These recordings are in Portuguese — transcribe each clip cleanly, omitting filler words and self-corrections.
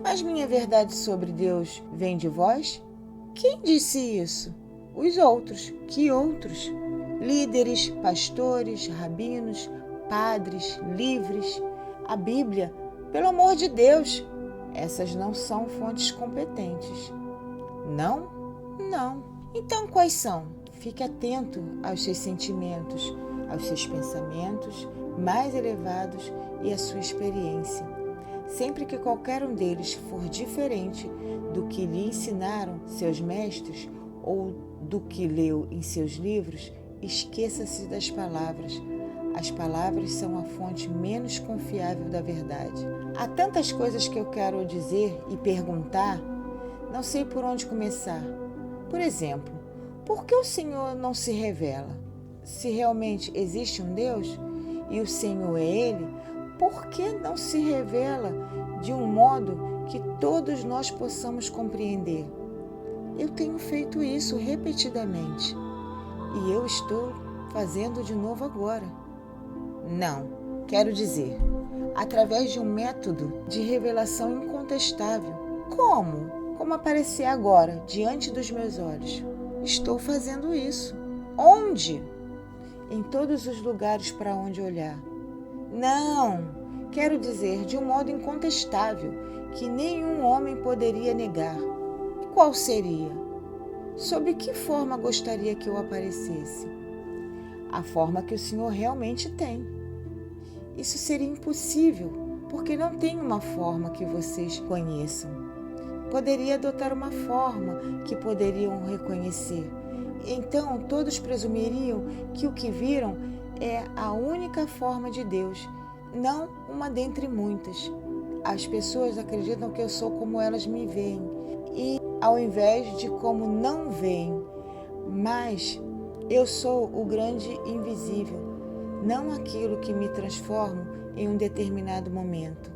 Mas minha verdade sobre Deus vem de vós? Quem disse isso? Os outros. Que outros? Líderes, pastores, rabinos, padres, livres. A Bíblia, pelo amor de Deus, essas não são fontes competentes. Não? Não. Então quais são? Fique atento aos seus sentimentos, aos seus pensamentos mais elevados e à sua experiência. Sempre que qualquer um deles for diferente do que lhe ensinaram seus mestres ou do que leu em seus livros, esqueça-se das palavras. As palavras são a fonte menos confiável da verdade. Há tantas coisas que eu quero dizer e perguntar, não sei por onde começar. Por exemplo, por que o Senhor não se revela? Se realmente existe um Deus e o Senhor é Ele, por que não se revela de um modo que todos nós possamos compreender? Eu tenho feito isso repetidamente e eu estou fazendo de novo agora. Não, quero dizer, através de um método de revelação incontestável. Como? Como aparecer agora, diante dos meus olhos. Estou fazendo isso. Onde? Em todos os lugares para onde olhar. Não, quero dizer, de um modo incontestável, que nenhum homem poderia negar. E qual seria? Sob que forma gostaria que eu aparecesse? A forma que o Senhor realmente tem. Isso seria impossível, porque não tem uma forma que vocês conheçam. Poderia adotar uma forma que poderiam reconhecer. Então, todos presumiriam que o que viram é a única forma de Deus, não uma dentre muitas. As pessoas acreditam que eu sou como elas me veem, e ao invés de como não veem, mas eu sou o grande invisível, não aquilo que me transformo em um determinado momento.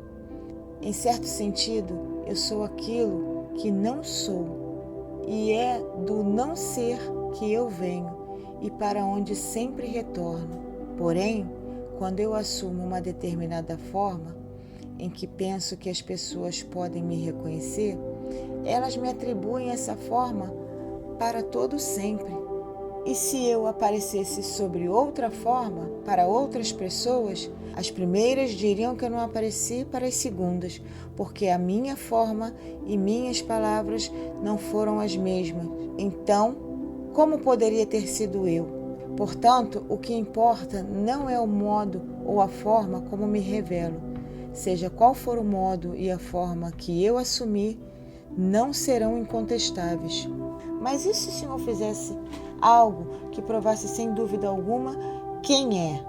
Em certo sentido, eu sou aquilo que não sou, e é do não ser que eu venho e para onde sempre retorno. Porém, quando eu assumo uma determinada forma, em que penso que as pessoas podem me reconhecer, elas me atribuem essa forma para todo sempre. E se eu aparecesse sobre outra forma para outras pessoas, as primeiras diriam que eu não apareci para as segundas, porque a minha forma e minhas palavras não foram as mesmas. Então, como poderia ter sido eu? Portanto, o que importa não é o modo ou a forma como me revelo. Seja qual for o modo e a forma que eu assumir, não serão incontestáveis. Mas e se o Senhor fizesse algo que provasse sem dúvida alguma quem é?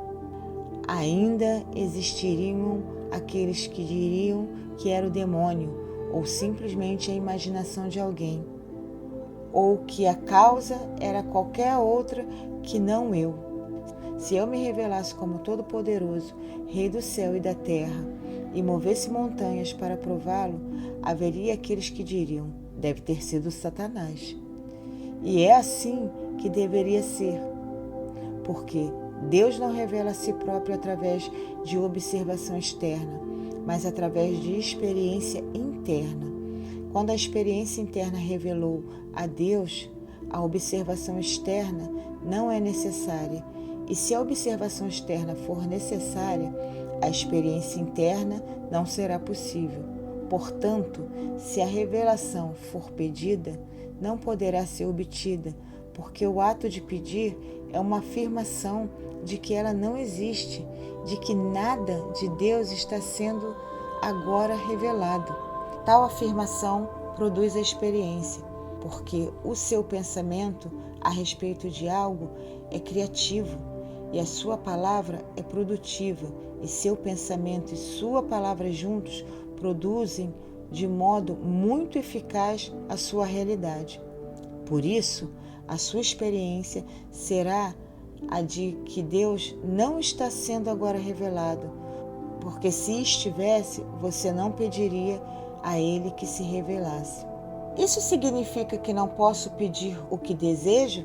Ainda existiriam aqueles que diriam que era o demônio, ou simplesmente a imaginação de alguém, ou que a causa era qualquer outra que não eu. Se eu me revelasse como Todo-Poderoso, Rei do céu e da terra, e movesse montanhas para prová-lo, haveria aqueles que diriam: deve ter sido Satanás. E é assim que deveria ser, porque Deus não revela a si próprio através de observação externa, mas através de experiência interna. Quando a experiência interna revelou a Deus, a observação externa não é necessária. E se a observação externa for necessária, a experiência interna não será possível. Portanto, se a revelação for pedida, não poderá ser obtida, porque o ato de pedir é uma afirmação de que ela não existe, de que nada de Deus está sendo agora revelado. Tal afirmação produz a experiência, porque o seu pensamento a respeito de algo é criativo e a sua palavra é produtiva, e seu pensamento e sua palavra juntos produzem de modo muito eficaz a sua realidade. Por isso, a sua experiência será a de que Deus não está sendo agora revelado, porque se estivesse, você não pediria a Ele que se revelasse. Isso significa que não posso pedir o que desejo?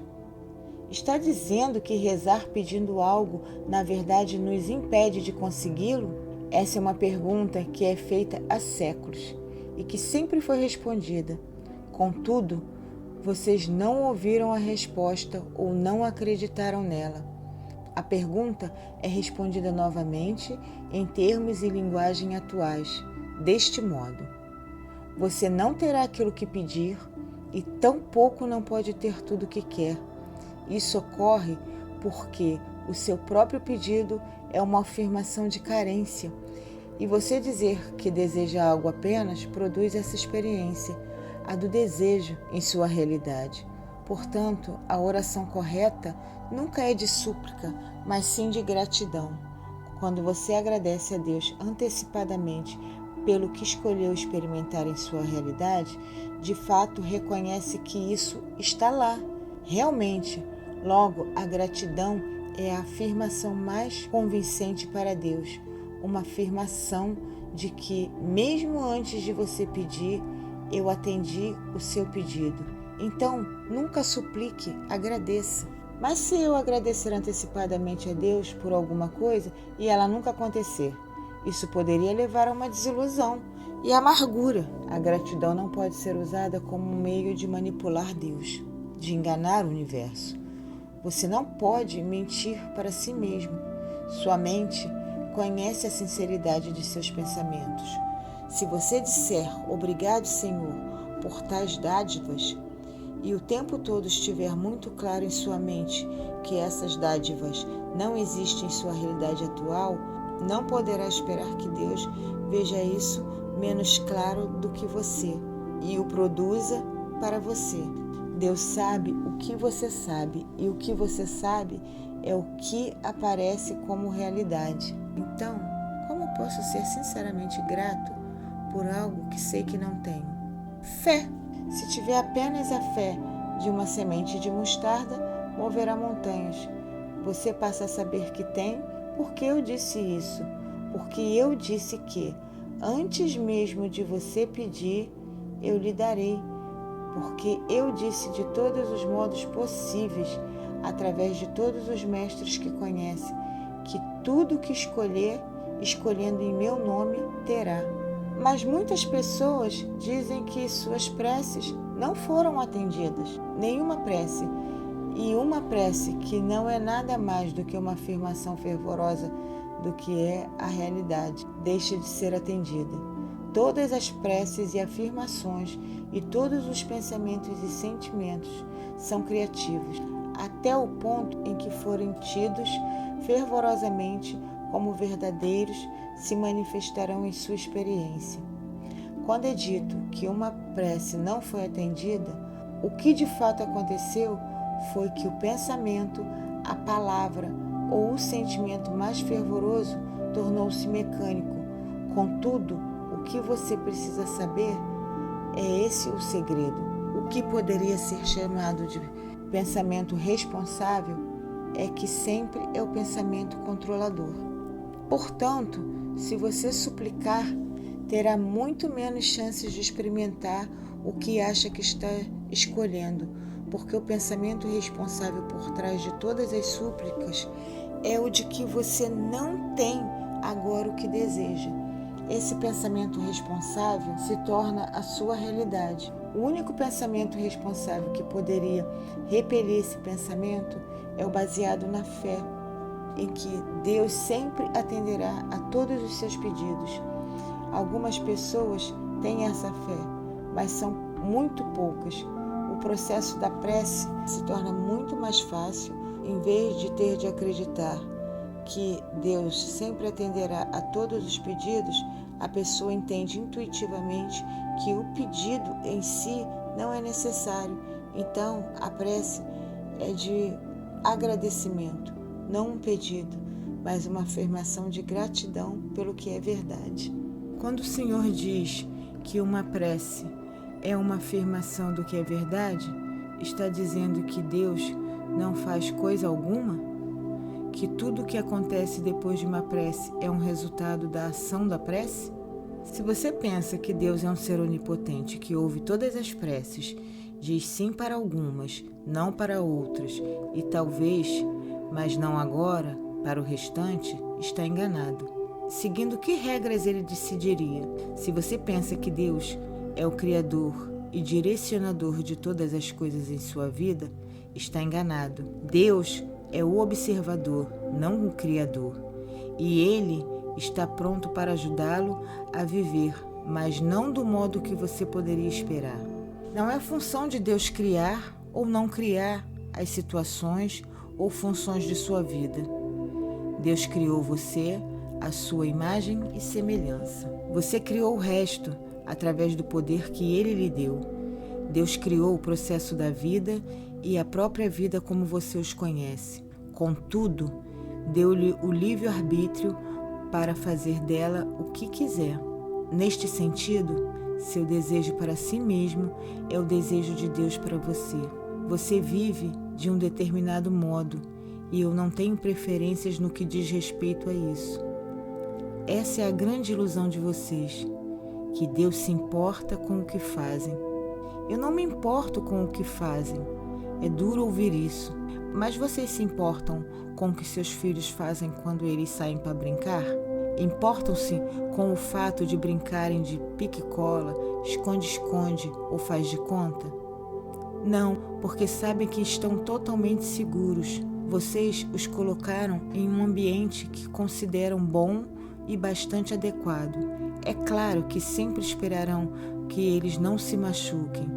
Está dizendo que rezar pedindo algo, na verdade, nos impede de consegui-lo? Essa é uma pergunta que é feita há séculos. e que sempre foi respondida. Contudo, vocês não ouviram a resposta ou não acreditaram nela. A pergunta é respondida novamente em termos e linguagem atuais, deste modo: você não terá aquilo que pedir e tampouco não pode ter tudo o que quer. Isso ocorre porque o seu próprio pedido é uma afirmação de carência, e você dizer que deseja algo apenas produz essa experiência, a do desejo em sua realidade. Portanto, a oração correta nunca é de súplica, mas sim de gratidão. Quando você agradece a Deus antecipadamente pelo que escolheu experimentar em sua realidade, de fato reconhece que isso está lá, realmente. Logo, a gratidão é a afirmação mais convincente para Deus, uma afirmação de que, mesmo antes de você pedir, eu atendi o seu pedido. Então, nunca suplique, agradeça. Mas se eu agradecer antecipadamente a Deus por alguma coisa e ela nunca acontecer, isso poderia levar a uma desilusão e amargura. A gratidão não pode ser usada como um meio de manipular Deus, de enganar o universo. Você não pode mentir para si mesmo. Sua mente conhece a sinceridade de seus pensamentos. Se você disser obrigado, Senhor, por tais dádivas, e o tempo todo estiver muito claro em sua mente que essas dádivas não existem em sua realidade atual, não poderá esperar que Deus veja isso menos claro do que você e o produza para você. Deus sabe o que você sabe, e o que você sabe é o que aparece como realidade. Então, como posso ser sinceramente grato por algo que sei que não tenho? Fé. Se tiver apenas a fé de uma semente de mostarda, moverá montanhas. Você passa a saber que tem, porque eu disse isso. Porque eu disse que, antes mesmo de você pedir, eu lhe darei. Porque eu disse de todos os modos possíveis, através de todos os mestres que conhece, que tudo que escolher, escolhendo em meu nome, terá. Mas muitas pessoas dizem que suas preces não foram atendidas. Nenhuma prece. E uma prece que não é nada mais do que uma afirmação fervorosa do que é a realidade, deixa de ser atendida. Todas as preces e afirmações e todos os pensamentos e sentimentos são criativos, até o ponto em que forem tidos fervorosamente como verdadeiros, se manifestarão em sua experiência. Quando é dito que uma prece não foi atendida, o que de fato aconteceu foi que o pensamento, a palavra ou o sentimento mais fervoroso tornou-se mecânico. Contudo, o que você precisa saber é esse o segredo. O que poderia ser chamado de pensamento responsável é que sempre é o pensamento controlador. Portanto, se você suplicar, terá muito menos chances de experimentar o que acha que está escolhendo, porque o pensamento responsável por trás de todas as súplicas é o de que você não tem agora o que deseja. Esse pensamento responsável se torna a sua realidade. O único pensamento responsável que poderia repelir esse pensamento é o baseado na fé, em que Deus sempre atenderá a todos os seus pedidos. Algumas pessoas têm essa fé, mas são muito poucas. O processo da prece se torna muito mais fácil, em vez de ter de acreditar que Deus sempre atenderá a todos os pedidos. A pessoa entende intuitivamente que o pedido em si não é necessário. Então, a prece é de agradecimento, não um pedido, mas uma afirmação de gratidão pelo que é verdade. Quando o Senhor diz que uma prece é uma afirmação do que é verdade, está dizendo que Deus não faz coisa alguma? Que tudo o que acontece depois de uma prece é um resultado da ação da prece? Se você pensa que Deus é um ser onipotente que ouve todas as preces, diz sim para algumas, não para outras, e talvez, mas não agora, para o restante, está enganado. seguindo que regras ele decidiria? Se você pensa que Deus é o Criador e direcionador de todas as coisas em sua vida, está enganado. Deus é o observador, não o Criador. E Ele está pronto para ajudá-lo a viver, mas não do modo que você poderia esperar. Não é função de Deus criar ou não criar as situações ou funções de sua vida. Deus criou você à sua imagem e semelhança. Você criou o resto através do poder que Ele lhe deu. Deus criou o processo da vida e a própria vida como você os conhece. Contudo, deu-lhe o livre-arbítrio para fazer dela o que quiser. Neste sentido, seu desejo para si mesmo é o desejo de Deus para você. Você vive de um determinado modo e eu não tenho preferências no que diz respeito a isso. Essa é a grande ilusão de vocês, que Deus se importa com o que fazem. Eu não me importo com o que fazem. É duro ouvir isso, mas vocês se importam com o que seus filhos fazem quando eles saem para brincar? Importam-se com o fato de brincarem de pique-cola, esconde-esconde ou faz de conta? Não, porque sabem que estão totalmente seguros. Vocês os colocaram em um ambiente que consideram bom e bastante adequado. É claro que sempre esperarão que eles não se machuquem,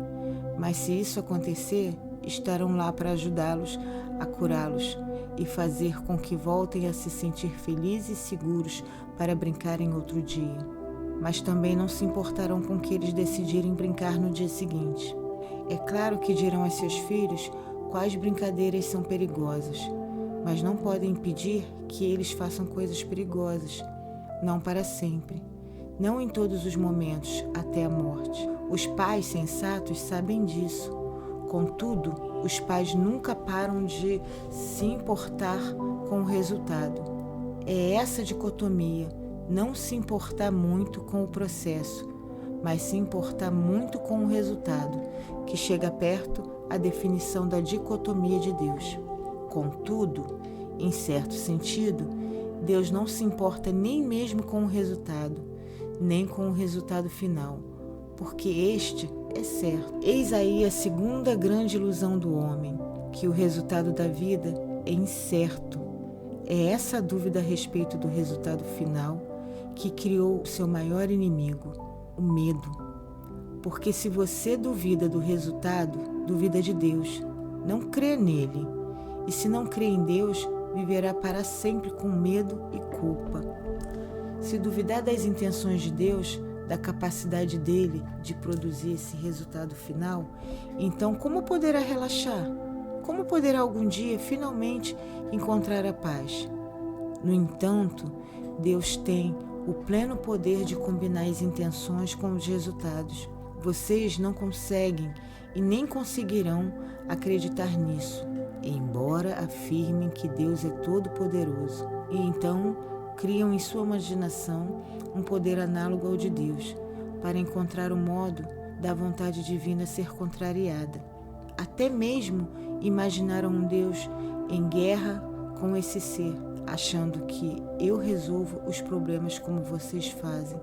mas se isso acontecer, estarão lá para ajudá-los a curá-los e fazer com que voltem a se sentir felizes e seguros para brincarem outro dia. Mas também não se importarão com que eles decidirem brincar no dia seguinte. É claro que dirão a seus filhos quais brincadeiras são perigosas, mas não podem impedir que eles façam coisas perigosas, não para sempre, não em todos os momentos, até a morte. Os pais sensatos sabem disso. Contudo, os pais nunca param de se importar com o resultado. É essa dicotomia, não se importar muito com o processo, mas se importar muito com o resultado, que chega perto à definição da dicotomia de Deus. Contudo, em certo sentido, Deus não se importa nem mesmo com o resultado, nem com o resultado final, porque este é certo. Eis aí a segunda grande ilusão do homem, que o resultado da vida é incerto. É essa a dúvida a respeito do resultado final que criou o seu maior inimigo, o medo. Porque se você duvida do resultado, duvida de Deus, não crê nele. E se não crê em Deus, viverá para sempre com medo e culpa. Se duvidar das intenções de Deus, da capacidade dele de produzir esse resultado final, então como poderá relaxar? Como poderá algum dia finalmente encontrar a paz? No entanto, Deus tem o pleno poder de combinar as intenções com os resultados. Vocês não conseguem e nem conseguirão acreditar nisso, embora afirmem que Deus é todo-poderoso. E então criam em sua imaginação um poder análogo ao de Deus, para encontrar o modo da vontade divina ser contrariada. Até mesmo imaginaram um Deus em guerra com esse ser, achando que eu resolvo os problemas como vocês fazem.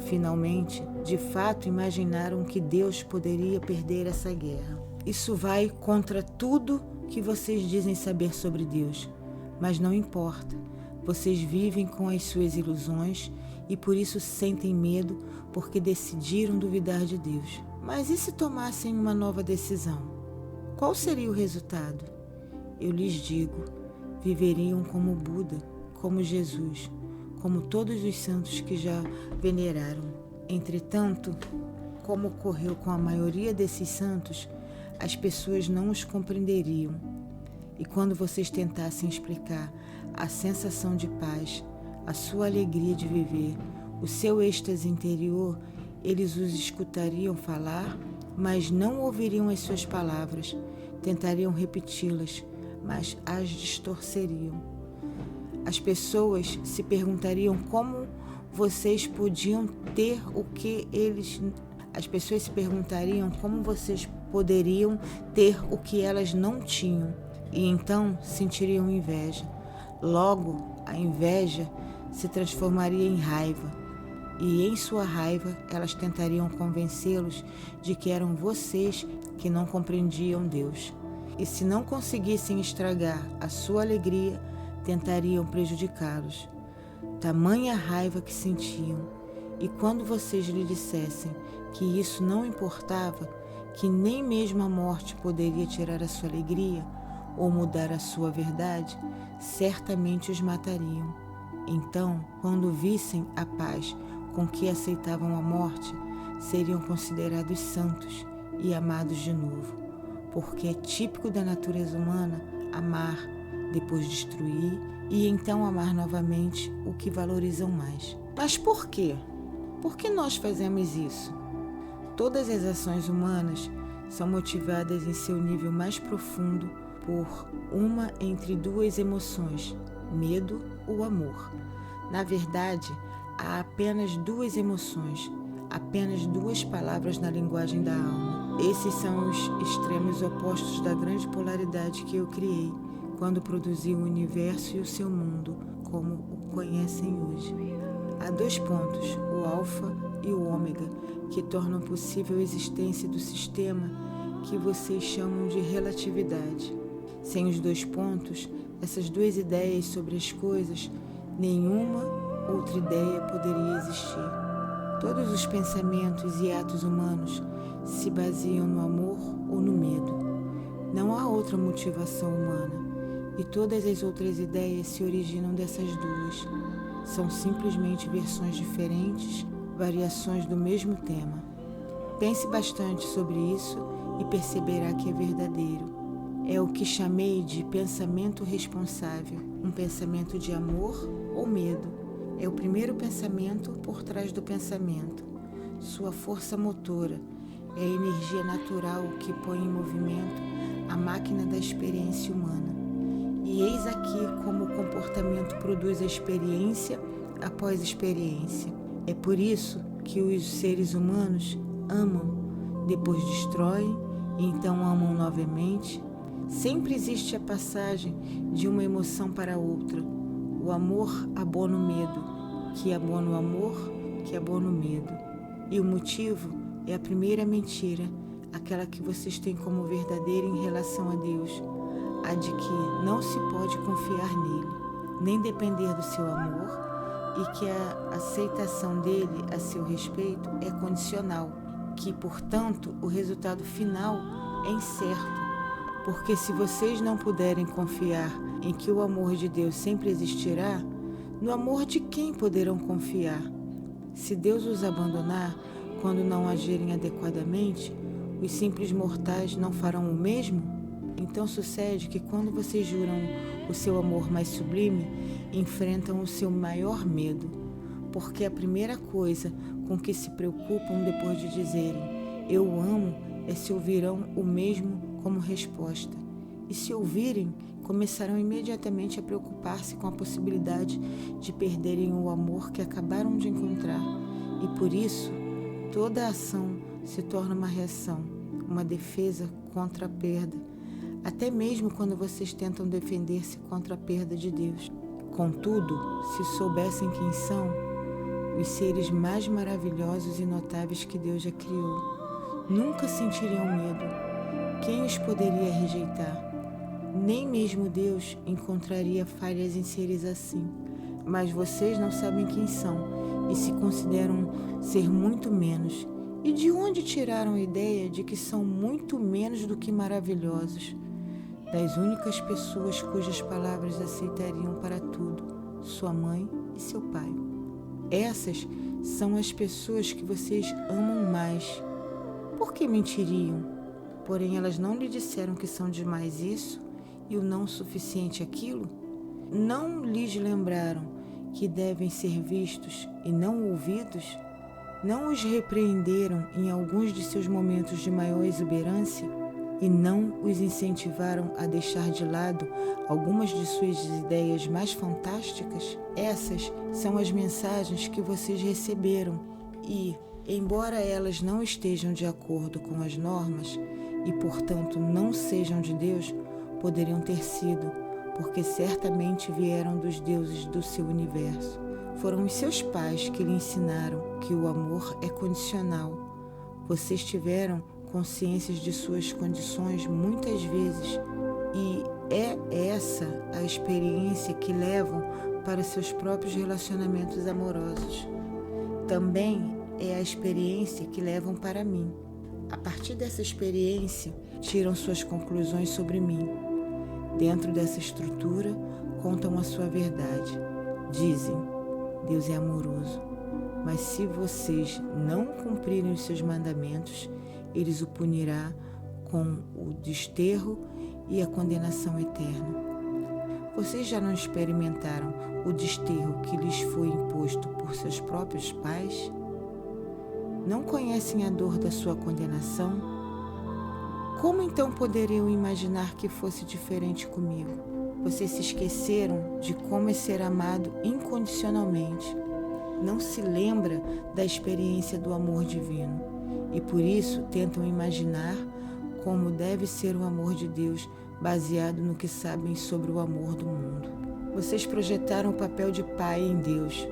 Finalmente, de fato, imaginaram que Deus poderia perder essa guerra. Isso vai contra tudo que vocês dizem saber sobre Deus, mas não importa. Vocês vivem com as suas ilusões e por isso sentem medo porque decidiram duvidar de Deus. Mas e se tomassem uma nova decisão? Qual seria o resultado? Eu lhes digo, viveriam como Buda, como Jesus, como todos os santos que já veneraram. Entretanto, como ocorreu com a maioria desses santos, as pessoas não os compreenderiam. E quando vocês tentassem explicar a sensação de paz, a sua alegria de viver, o seu êxtase interior, eles os escutariam falar, mas não ouviriam as suas palavras, tentariam repeti-las, mas as distorceriam. As pessoas se perguntariam como vocês podiam ter o que eles... As pessoas se perguntariam como vocês poderiam ter o que elas não tinham, e então sentiriam inveja. Logo, a inveja se transformaria em raiva, e em sua raiva elas tentariam convencê-los de que eram vocês que não compreendiam Deus. E se não conseguissem estragar a sua alegria, tentariam prejudicá-los. Tamanha raiva que sentiam. E quando vocês lhe dissessem que isso não importava, que nem mesmo a morte poderia tirar a sua alegria ou mudar a sua verdade, certamente os matariam. Então, quando vissem a paz com que aceitavam a morte, seriam considerados santos e amados de novo, porque é típico da natureza humana amar, depois destruir e então amar novamente o que valorizam mais. Mas por quê? Por que nós fazemos isso? Todas as ações humanas são motivadas em seu nível mais profundo por uma entre duas emoções, medo ou amor. Na verdade, há apenas duas emoções, apenas duas palavras na linguagem da alma. Esses são os extremos opostos da grande polaridade que eu criei quando produzi o universo e o seu mundo, como o conhecem hoje. Há dois pontos, o alfa e o ômega, que tornam possível a existência do sistema que vocês chamam de relatividade. Sem os dois pontos, essas duas ideias sobre as coisas, nenhuma outra ideia poderia existir. Todos os pensamentos e atos humanos se baseiam no amor ou no medo. Não há outra motivação humana, e todas as outras ideias se originam dessas duas. São simplesmente versões diferentes, variações do mesmo tema. Pense bastante sobre isso e perceberá que é verdadeiro. É o que chamei de pensamento responsável, um pensamento de amor ou medo. É o primeiro pensamento por trás do pensamento. Sua força motora é a energia natural que põe em movimento a máquina da experiência humana. E eis aqui como o comportamento produz a experiência após experiência. É por isso que os seres humanos amam, depois destroem e então amam novamente. Sempre existe a passagem de uma emoção para outra. O amor abona o medo, que abona o amor, que abona o medo. E o motivo é a primeira mentira, aquela que vocês têm como verdadeira em relação a Deus, a de que não se pode confiar nele, nem depender do seu amor, e que a aceitação dele a seu respeito é condicional, que, portanto, o resultado final é incerto. Porque se vocês não puderem confiar em que o amor de Deus sempre existirá, no amor de quem poderão confiar? Se Deus os abandonar quando não agirem adequadamente, os simples mortais não farão o mesmo? Então sucede que quando vocês juram o seu amor mais sublime, enfrentam o seu maior medo, porque a primeira coisa com que se preocupam depois de dizerem "eu amo" é se ouvirão o mesmo como resposta. E se ouvirem, começarão imediatamente a preocupar-se com a possibilidade de perderem o amor que acabaram de encontrar. E por isso, toda ação se torna uma reação, uma defesa contra a perda, até mesmo quando vocês tentam defender-se contra a perda de Deus. Contudo, se soubessem quem são, os seres mais maravilhosos e notáveis que Deus já criou, nunca sentiriam medo. Quem os poderia rejeitar? Nem mesmo Deus encontraria falhas em seres assim. Mas vocês não sabem quem são e se consideram ser muito menos. E de onde tiraram a ideia de que são muito menos do que maravilhosos? Das únicas pessoas cujas palavras aceitariam para tudo, sua mãe e seu pai. Essas são as pessoas que vocês amam mais. Por que mentiriam? Porém, elas não lhe disseram que são demais isso e o não suficiente aquilo? Não lhes lembraram que devem ser vistos e não ouvidos? Não os repreenderam em alguns de seus momentos de maior exuberância? E não os incentivaram a deixar de lado algumas de suas ideias mais fantásticas? Essas são as mensagens que vocês receberam e, embora elas não estejam de acordo com as normas e, portanto, não sejam de Deus, poderiam ter sido, porque certamente vieram dos deuses do seu universo. Foram os seus pais que lhe ensinaram que o amor é condicional. Vocês tiveram consciências de suas condições muitas vezes e é essa a experiência que levam para seus próprios relacionamentos amorosos. Também é a experiência que levam para mim. A partir dessa experiência, tiram suas conclusões sobre mim. Dentro dessa estrutura, contam a sua verdade. Dizem, Deus é amoroso, mas se vocês não cumprirem os seus mandamentos, Ele o punirá com o desterro e a condenação eterna. Vocês já não experimentaram o desterro que lhes foi imposto por seus próprios pais? Não conhecem a dor da sua condenação? Como então poderiam imaginar que fosse diferente comigo? Vocês se esqueceram de como é ser amado incondicionalmente. Não se lembra da experiência do amor divino e por isso tentam imaginar como deve ser o amor de Deus baseado no que sabem sobre o amor do mundo. Vocês projetaram o papel de pai em Deus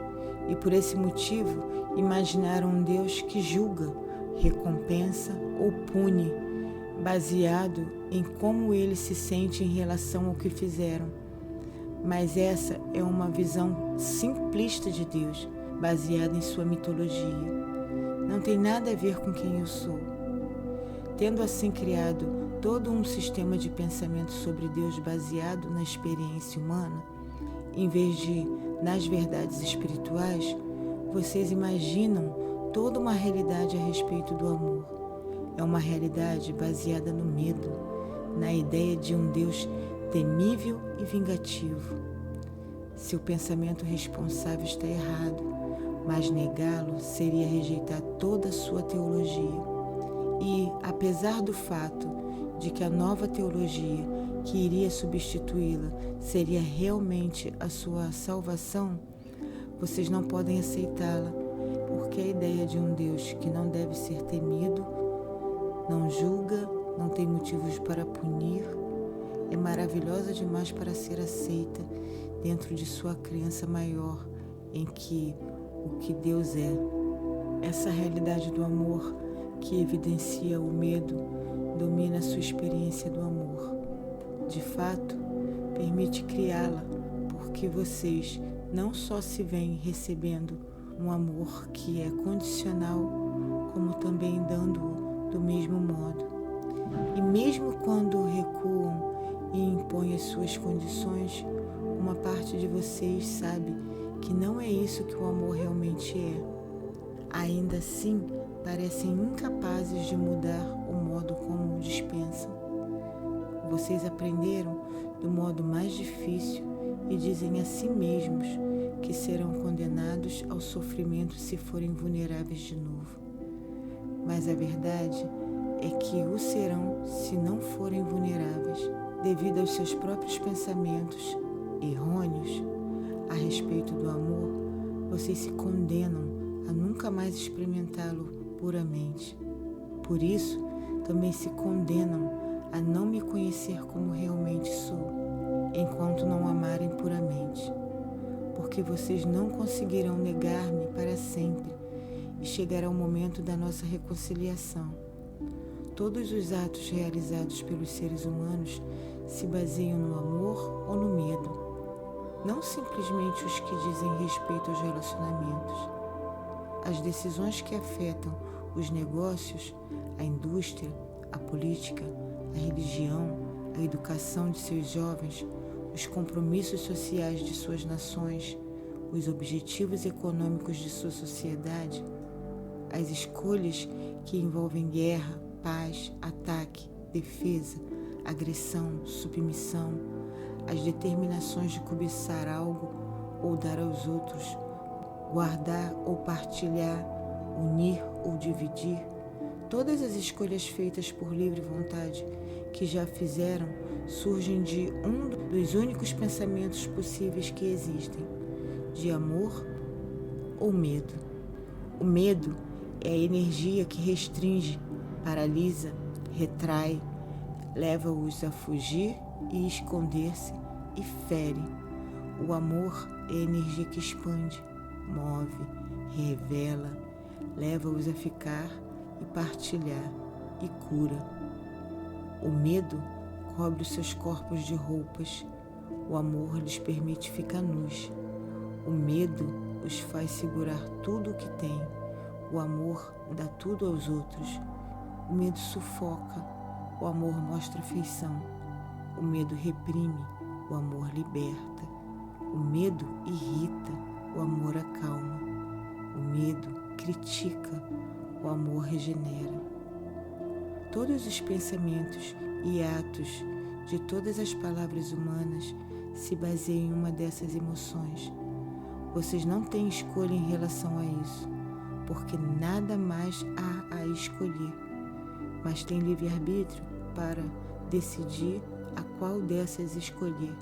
e por esse motivo imaginaram um Deus que julga, recompensa ou pune, baseado em como ele se sente em relação ao que fizeram. Mas essa é uma visão simplista de Deus, baseada em sua mitologia. Não tem nada a ver com quem eu sou. Tendo assim criado todo um sistema de pensamento sobre Deus baseado na experiência humana, em vez de nas verdades espirituais, vocês imaginam toda uma realidade a respeito do amor. É uma realidade baseada no medo, na ideia de um Deus temível e vingativo. Seu pensamento responsável está errado, mas negá-lo seria rejeitar toda a sua teologia. E, apesar do fato de que a nova teologia que iria substituí-la seria realmente a sua salvação, vocês não podem aceitá-la, porque a ideia de um Deus que não deve ser temido, não julga, não tem motivos para punir, é maravilhosa demais para ser aceita dentro de sua crença maior em que o que Deus é. Essa realidade do amor que evidencia o medo domina sua experiência do amor. De fato, permite criá-la, porque vocês não só se veem recebendo um amor que é condicional, como também dando-o do mesmo modo. E mesmo quando recuam e impõem as suas condições, uma parte de vocês sabe que não é isso que o amor realmente é. Ainda assim, parecem incapazes de mudar o modo como o dispensam. Vocês aprenderam do modo mais difícil e dizem a si mesmos que serão condenados ao sofrimento se forem vulneráveis de novo. Mas a verdade é que o serão se não forem vulneráveis, devido aos seus próprios pensamentos errôneos a respeito do amor. Vocês se condenam a nunca mais experimentá-lo puramente. Por isso, também se condenam a não me conhecer como realmente sou, enquanto não amarem puramente. Porque vocês não conseguirão negar-me para sempre e chegará o momento da nossa reconciliação. Todos os atos realizados pelos seres humanos se baseiam no amor ou no medo, não simplesmente os que dizem respeito aos relacionamentos. As decisões que afetam os negócios, a indústria, a política, a religião, a educação de seus jovens, os compromissos sociais de suas nações, os objetivos econômicos de sua sociedade, as escolhas que envolvem guerra, paz, ataque, defesa, agressão, submissão, as determinações de cobiçar algo ou dar aos outros, guardar ou partilhar, unir ou dividir, todas as escolhas feitas por livre vontade que já fizeram surgem de um dos únicos pensamentos possíveis que existem, de amor ou medo. O medo é a energia que restringe, paralisa, retrai, leva-os a fugir e esconder-se e fere. O amor é a energia que expande, move, revela, leva-os a ficar e partilhar e cura. O medo cobre os seus corpos de roupas, o amor lhes permite ficar nus. O medo os faz segurar tudo o que tem, o amor dá tudo aos outros. O medo sufoca, o amor mostra afeição. O medo reprime, o amor liberta. O medo irrita, o amor acalma. O medo critica, o amor regenera. Todos os pensamentos e atos de todas as palavras humanas se baseiam em uma dessas emoções. Vocês não têm escolha em relação a isso, porque nada mais há a escolher, mas têm livre-arbítrio para decidir a qual dessas escolher.